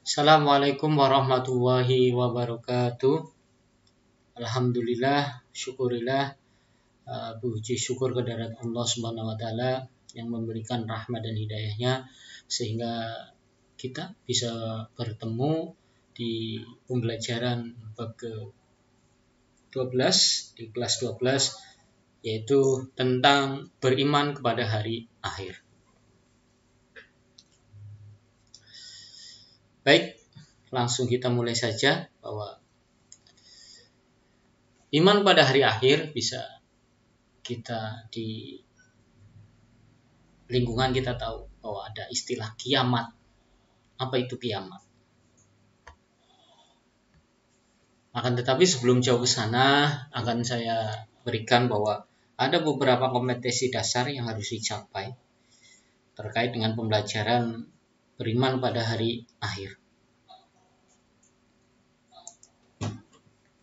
Assalamualaikum warahmatullahi wabarakatuh. Alhamdulillah, syukurillah, puji syukur kehadirat Allah Subhanahu wa taala yang memberikan rahmat dan hidayahnya sehingga kita bisa bertemu di pembelajaran bab ke-12 di kelas 12 yaitu tentang beriman kepada hari akhir. Baik, langsung kita mulai saja bahwa iman pada hari akhir bisa kita di lingkungan kita tahu bahwa ada istilah kiamat. Apa itu kiamat? Akan tetapi sebelum jauh ke sana akan saya berikan bahwa ada beberapa kompetensi dasar yang harus dicapai terkait dengan pembelajaran beriman pada hari akhir.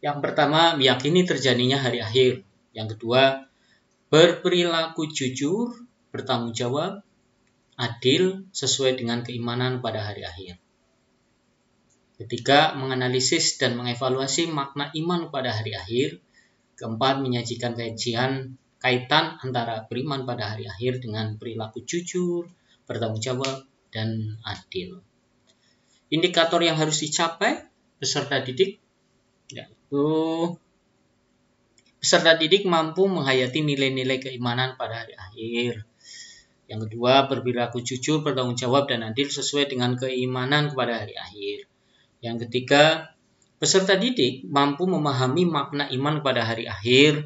Yang pertama, meyakini terjadinya hari akhir. Yang kedua, berperilaku jujur, bertanggung jawab, adil, sesuai dengan keimanan pada hari akhir. Ketiga, menganalisis dan mengevaluasi makna iman pada hari akhir. Keempat, menyajikan kaitan antara beriman pada hari akhir dengan perilaku jujur, bertanggung jawab, dan adil. Indikator yang harus dicapai peserta didik yaitu peserta didik mampu menghayati nilai-nilai keimanan pada hari akhir. Yang kedua, berperilaku jujur, bertanggung jawab, dan adil sesuai dengan keimanan kepada hari akhir. Yang ketiga, peserta didik mampu memahami makna iman pada hari akhir.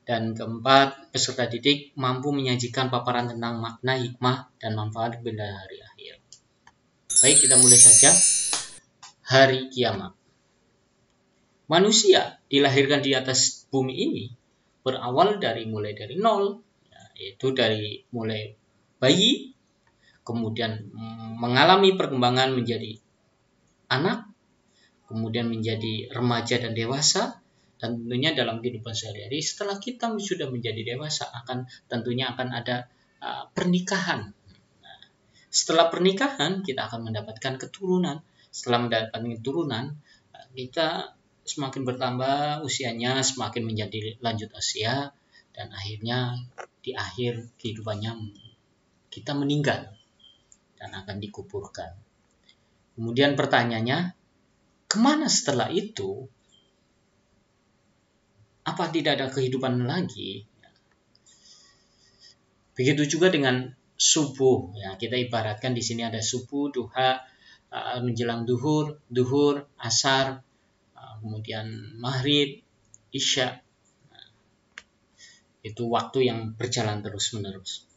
Dan keempat, peserta didik mampu menyajikan paparan tentang makna, hikmah, dan manfaat pada hari akhir. Baik, kita mulai saja. Hari kiamat. Manusia dilahirkan di atas bumi ini berawal mulai dari nol, yaitu dari mulai bayi, kemudian mengalami perkembangan menjadi anak, kemudian menjadi remaja dan dewasa, dan tentunya dalam kehidupan sehari-hari setelah kita sudah menjadi dewasa tentunya akan ada pernikahan. Setelah pernikahan kita akan mendapatkan keturunan. Setelah mendapatkan keturunan kita semakin bertambah usianya, semakin menjadi lanjut usia, dan akhirnya di akhir kehidupannya kita meninggal dan akan dikuburkan. Kemudian pertanyaannya, kemana setelah itu? Apa tidak ada kehidupan lagi? Begitu juga dengan subuh. Ya, kita ibaratkan di sini ada subuh, duha, menjelang duhur, asar, kemudian maghrib, isya. Itu waktu yang berjalan terus-menerus.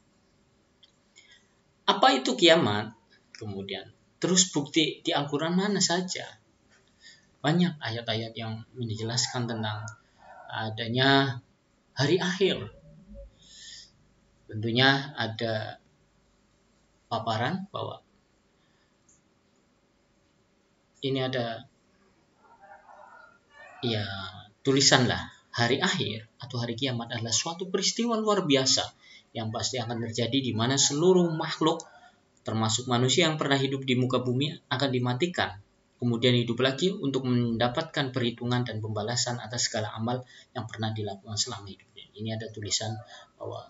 Apa itu kiamat? Kemudian terus bukti di Al-Quran mana saja? Banyak ayat-ayat yang menjelaskan tentang adanya hari akhir. Tentunya ada paparan bahwa ini ada tulisanlah hari akhir atau hari kiamat adalah suatu peristiwa luar biasa yang pasti akan terjadi di mana seluruh makhluk termasuk manusia yang pernah hidup di muka bumi akan dimatikan, kemudian hidup lagi untuk mendapatkan perhitungan dan pembalasan atas segala amal yang pernah dilakukan selama hidupnya. Ini ada tulisan bahwa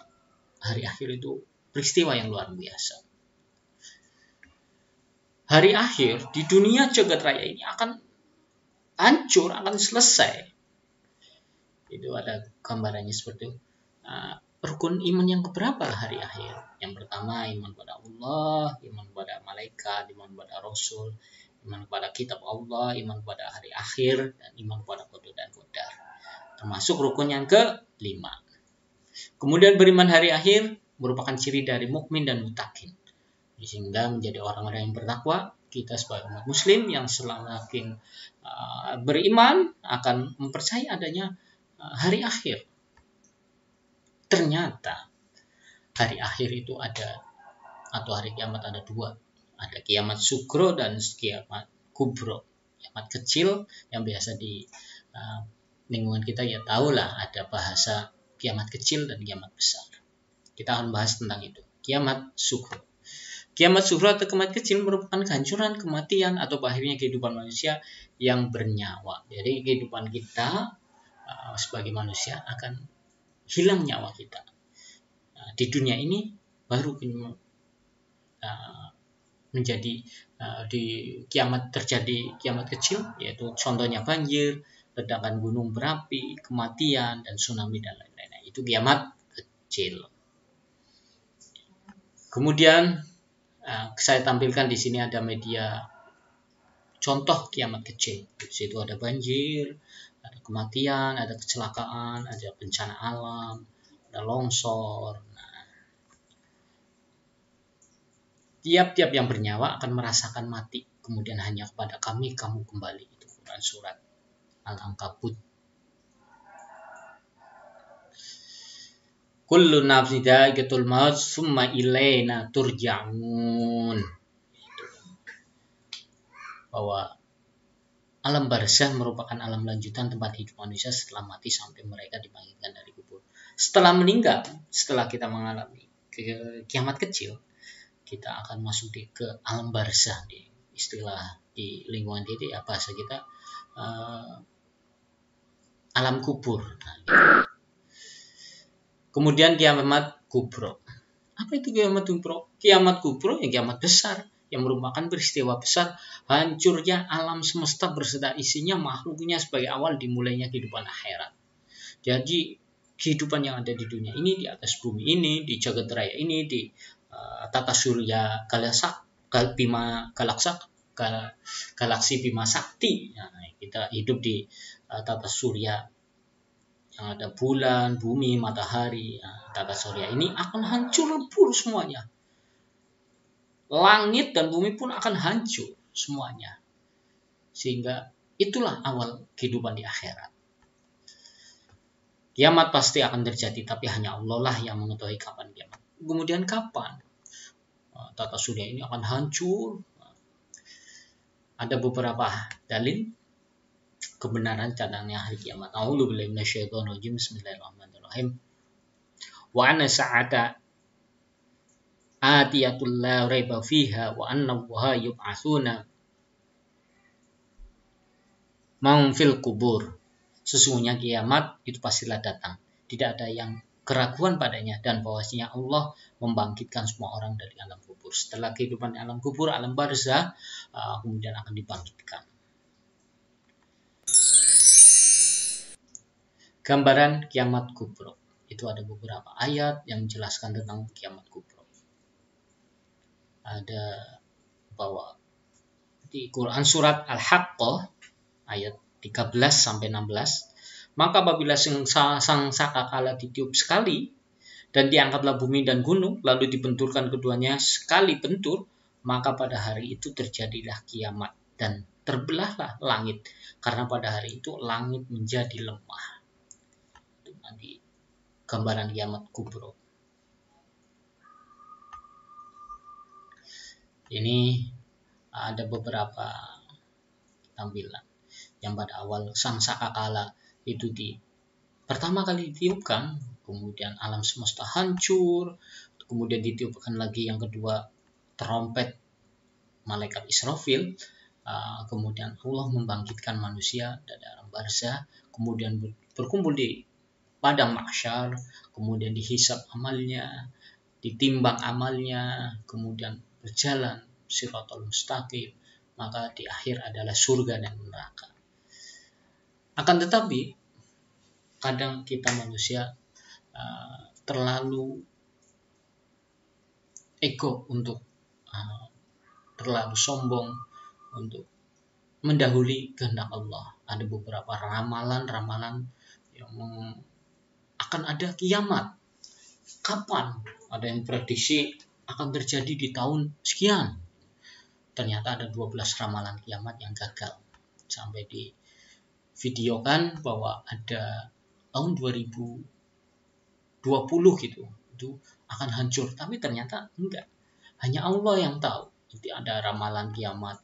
hari akhir itu peristiwa yang luar biasa. Hari akhir di dunia jagat raya ini akan hancur, akan selesai. Itu ada gambarannya seperti itu. Rukun iman yang keberapa hari akhir? Yang pertama, iman pada Allah, iman pada malaikat, iman pada Rasul, iman pada kitab Allah, iman pada hari akhir, dan iman pada qada dan qadar. Termasuk rukun yang ke-5. Kemudian beriman hari akhir merupakan ciri dari mukmin dan muttaqin. Sehingga menjadi orang-orang yang bertakwa, kita sebagai umat muslim yang semakin beriman akan mempercayai adanya hari akhir. Ternyata hari akhir itu ada, atau hari kiamat ada dua. Ada kiamat sugro dan kiamat kubro. Kiamat kecil yang biasa di lingkungan kita ya tahulah ada bahasa kiamat kecil dan kiamat besar. Kita akan bahas tentang itu. Kiamat sugro. Kiamat sughra atau kiamat kecil merupakan kehancuran, kematian, atau akhirnya kehidupan manusia yang bernyawa. Jadi kehidupan kita sebagai manusia akan hilang nyawa kita. Di dunia ini baru menjadi di kiamat terjadi kiamat kecil, yaitu contohnya banjir, ledakan gunung berapi, kematian, dan tsunami dan lain-lain. Itu kiamat kecil. Kemudian saya tampilkan di sini ada media contoh kiamat kecil. Di situ ada banjir, ada kematian, ada kecelakaan, ada bencana alam, ada longsor. Tiap-tiap yang bernyawa akan merasakan mati. Kemudian hanya kepada kami kamu kembali. Itu Quran surat Al-Ankabut. Kullu nafsin dha'iqatul maut summa ilaina turja'un. Bahwa alam barzah merupakan alam lanjutan tempat hidup manusia setelah mati sampai mereka dibangkitkan dari kubur. Setelah meninggal, setelah kita mengalami kiamat kecil, kita akan masuk ke alam barzah, di istilah di lingkungan ini bahasa kita alam kubur. Kemudian kiamat kubro. Apa itu kiamat kubro? Kiamat kubro yang kiamat besar, yang merupakan peristiwa besar hancurnya alam semesta berserta isinya, makhluknya sebagai awal dimulainya kehidupan akhirat. Jadi kehidupan yang ada di dunia ini, di atas bumi ini, di jagat raya ini, di tata surya galaksi Bima Sakti. Nah, kita hidup di tata surya yang ada bulan, bumi, matahari. Nah, tata surya ini akan hancur lebur semuanya. Langit dan bumi pun akan hancur semuanya. Sehingga itulah awal kehidupan di akhirat. Kiamat pasti akan terjadi, tapi hanya Allah lah yang mengetahui kapan kiamat. Kemudian kapan tata surya ini akan hancur? Ada beberapa dalil kebenaran cadangnya hari kiamat. A'udzubillahi minasyaitonirrajim. Bismillahirrahmanirrahim. Wa anna sa'ata atiyatul la raiba fiha wa anna Allaha yub'atsuna man fil kubur. Sesungguhnya kiamat itu pastilah datang. Tidak ada yang keraguan padanya, dan bahwasanya Allah membangkitkan semua orang dari alam kubur. Setelah kehidupan di alam kubur, alam barzah, kemudian akan dibangkitkan. Gambaran kiamat kubro. Itu ada beberapa ayat yang menjelaskan tentang kiamat kubro. Ada bahwa di Quran surat Al-Haqqah ayat 13 sampai 16, maka apabila sang sangkakala ditiup sekali dan diangkatlah bumi dan gunung, lalu dibenturkan keduanya sekali bentur, maka pada hari itu terjadilah kiamat dan terbelahlah langit, karena pada hari itu langit menjadi lemah. Itu nanti gambaran kiamat kubro. Ini ada beberapa tampilan. Yang pada awal sang sangkakala itu pertama kali ditiupkan, kemudian alam semesta hancur, kemudian ditiupkan lagi yang kedua trompet malaikat Israfil, kemudian Allah membangkitkan manusia dari alam barzah, kemudian berkumpul di padang mahsyar, kemudian dihisab amalnya, ditimbang amalnya, kemudian berjalan siratal mustaqim, maka di akhir adalah surga dan neraka. Akan tetapi kadang kita manusia terlalu ego untuk terlalu sombong untuk mendahului kehendak Allah. Ada beberapa ramalan-ramalan yang akan ada kiamat. Kapan? Ada yang prediksi akan terjadi di tahun sekian. Ternyata ada 12 ramalan kiamat yang gagal. Sampai di videokan bahwa ada tahun 2020 gitu, itu akan hancur, tapi ternyata enggak. Hanya Allah yang tahu. Jadi ada ramalan kiamat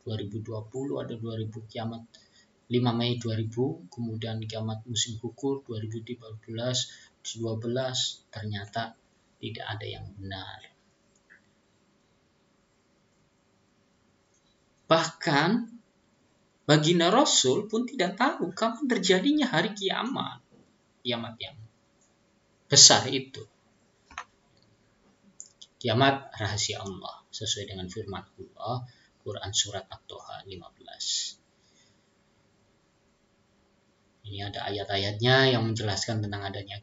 2020, ada 2000 kiamat 5 Mei 2000, kemudian kiamat musim gugur 2013, 12, ternyata tidak ada yang benar. Bahkan baginda Rasul pun tidak tahu kapan terjadinya hari kiamat. Kiamat yang besar itu. Kiamat rahasia Allah sesuai dengan firman Allah Quran surat At-Toha 15. Ini ada ayat-ayatnya yang menjelaskan tentang adanya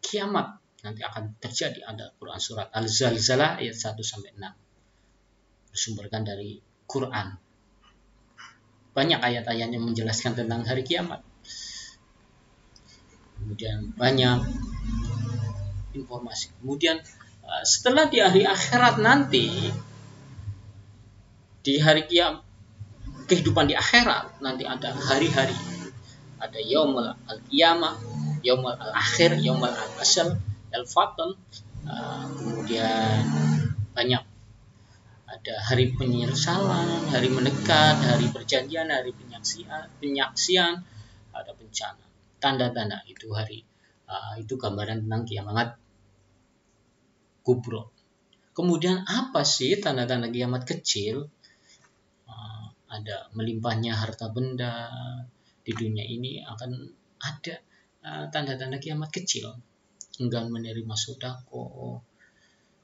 kiamat nanti akan terjadi. Ada Quran surat Al-Zalzalah ayat 1 sampai 6. Bersumberkan dari Quran. Banyak ayat-ayat yang menjelaskan tentang hari kiamat. Kemudian banyak informasi. Kemudian setelah di hari akhirat nanti, di hari kiamat, kehidupan di akhirat nanti ada hari-hari, ada yaumul al-qiyamah, yaumul al-akhir, yaumul al-asal, al-fatl, kemudian banyak ada hari penyesalan, hari mendekat, hari perjanjian, hari penyaksian, ada bencana, tanda-tanda itu hari itu gambaran tentang kiamat kubro. Kemudian apa sih tanda-tanda kiamat kecil? Ada melimpahnya harta benda di dunia ini, akan ada tanda-tanda kiamat kecil, enggan menerima sodako,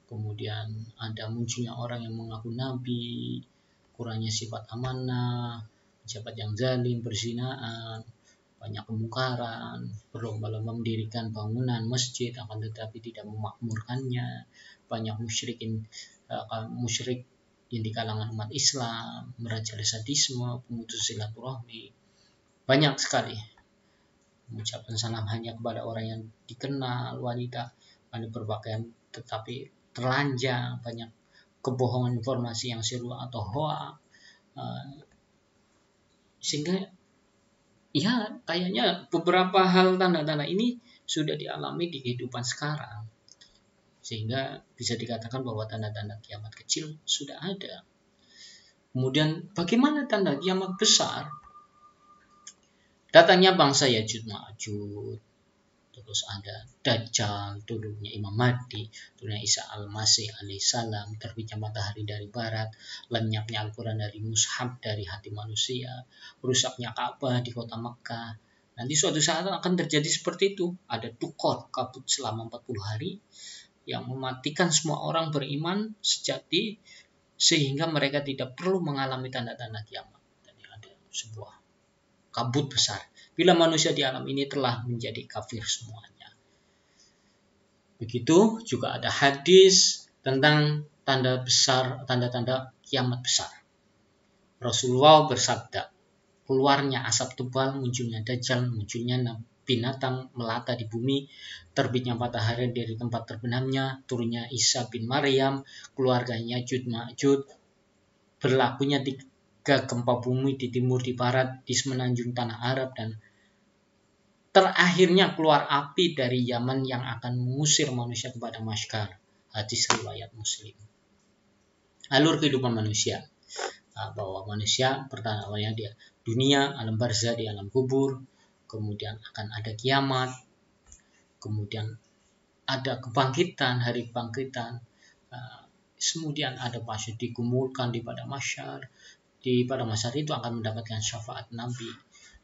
kemudian ada munculnya orang yang mengaku nabi, kurangnya sifat amanah, pejabat yang zalim, perzinaan, banyak kemungkaran, berlomba-lomba mendirikan bangunan masjid akan tetapi tidak memakmurkannya, banyak musyrik yang di kalangan umat Islam, merajalela sadisme, pemutus silaturahmi, banyak sekali. Mengucapkan salam hanya kepada orang yang dikenal, wanita pada berpakaian tetapi telanjang, banyak kebohongan informasi yang seru atau hoax, sehingga ya kayaknya beberapa hal tanda-tanda ini sudah dialami di kehidupan sekarang, sehingga bisa dikatakan bahwa tanda-tanda kiamat kecil sudah ada. Kemudian bagaimana tanda kiamat besar? Datangnya bangsa Ya'juj Ma'juj, terus ada Dajjal, turunnya Imam Mahdi, turunnya Isa Al-Masih alaihissalam, terbitnya matahari dari barat, lenyapnya Al-Quran dari mushaf, dari hati manusia, rusaknya Ka'bah di kota Mekkah. Nanti suatu saat akan terjadi seperti itu. Ada tukor kabut selama 40 hari yang mematikan semua orang beriman sejati, sehingga mereka tidak perlu mengalami tanda-tanda kiamat. Jadi ada sebuah kabut besar bila manusia di alam ini telah menjadi kafir semuanya. Begitu juga ada hadis tentang tanda besar, tanda-tanda kiamat besar. Rasulullah bersabda, keluarnya asap tebal, munculnya Dajjal, munculnya binatang melata di bumi, terbitnya matahari dari tempat terbenamnya, turunnya Isa bin Maryam, keluarganya Ya'juj Ma'juj, berlakunya gempa bumi di timur, di barat, di semenanjung tanah Arab, dan terakhirnya keluar api dari Yaman yang akan mengusir manusia kepada Masyar. Hadis riwayat Muslim. Alur kehidupan manusia, bahwa manusia pertama awalnya dia dunia, alam barzah, di alam kubur, kemudian akan ada kiamat, kemudian ada kebangkitan, hari kebangkitan, kemudian ada pasca dikumpulkan di pada Masyar. Pada masa itu akan mendapatkan syafaat Nabi,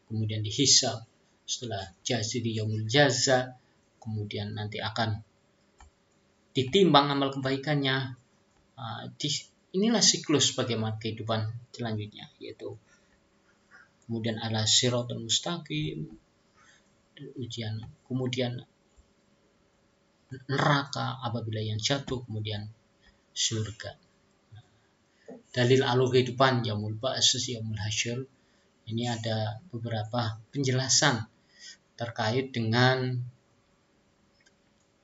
kemudian dihisab, setelah jazi di yaumul jaza, kemudian nanti akan ditimbang amal kebaikannya. Inilah siklus bagaimana kehidupan selanjutnya, yaitu kemudian ada siratal mustaqim, ujian, kemudian neraka apabila yang jatuh, kemudian surga. Dalil alur kehidupan yaumul ba'ats, yaumul hasyr. Ini ada beberapa penjelasan terkait dengan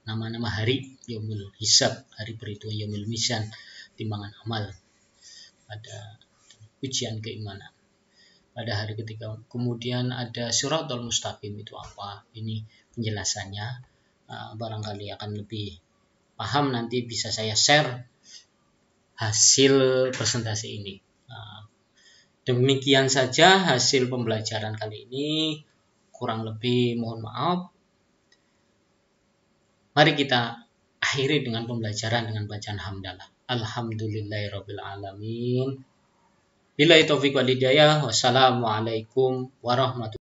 nama-nama hari, yaumul hisab, hari perhitungan, yaumul mizan, timbangan amal, ada ujian keimanan pada hari ketiga. Kemudian ada siratal mustaqim, itu apa? Ini penjelasannya, barangkali akan lebih paham nanti bisa saya share hasil presentasi ini. Demikian saja hasil pembelajaran kali ini, kurang lebih mohon maaf. Mari kita akhiri dengan pembelajaran dengan bacaan hamdalah. Alhamdulillahirabbil alamin. Billahi taufiq wal hidayah. Wassalamualaikum warahmatullahi